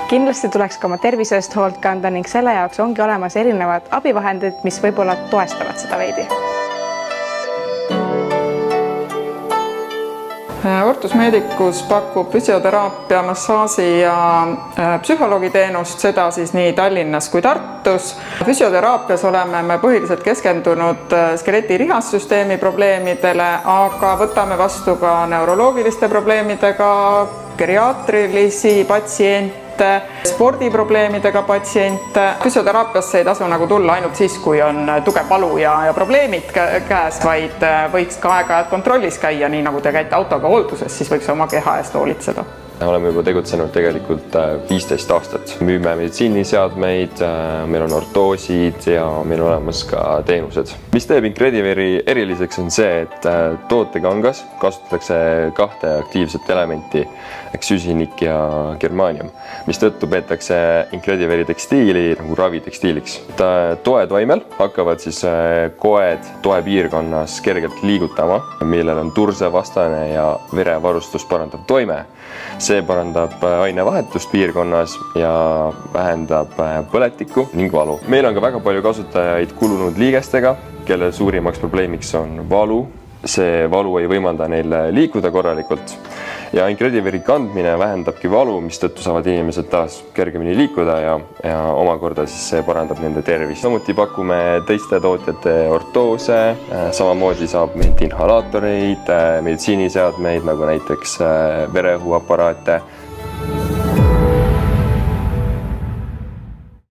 Kindlasti tuleks ka oma tervisest hoolt kanda ning selle jaoks ongi olemas erinevad abivahendid, mis võib-olla toestavad seda veidi. Ortus Medicus pakub füsioteraapia, massaaži ja psühholoogiteenust, seda siis nii Tallinnas kui Tartus. Füsioteraapias oleme me põhiliselt keskendunud skeleti rihassüsteemi probleemidele, aga võtame vastu ka neuroloogiliste probleemidega, geriaatrilisi patsiente, spordiprobleemidega patsiente. Füsioteraapiasse ei tasu tulla ainult siis, kui on tugev valu ja probleemid käes, vaid võiks ka aeg-ajalt kontrollis käia, nii nagu te käite autoga hoolduses, siis võiks oma keha eest hoolitseda. Oleme juba tegutsenud tegelikult 15 aastat. Müüme meditsiiniseadmeid, meil on ortoosid ja meil on olemas ka teenused. Mis teeb Incrediveri eriliseks on see, et tootekangas kasutatakse 2 aktiivset elementi, süsinik ja germaanium, mis tõttu peetakse Incrediveri tekstiili nagu ravitekstiiliks. Toetoimel hakkavad siis koed toepiirkonnas kergelt liigutama, millel on tursevastane ja verevarustust parandav toime. See parandab ainevahetust piirkonnas ja vähendab põletikku ning valu. Meil on ka väga palju kasutajaid kulunud liigestega, kelle suurimaks probleemiks on valu. See valu ei võimalda neil liikuda korralikult. Ja Incrediveri kandmine vähendabki valu, mis tõttu saavad inimesed taas kergemini liikuda ja omakorda siis see parandab nende tervist. Samuti pakume teiste tootjate ortoose, samamoodi saab meilt inhalaatoreid, meditsiiniseadmeid nagu näiteks vereõhuaparaate,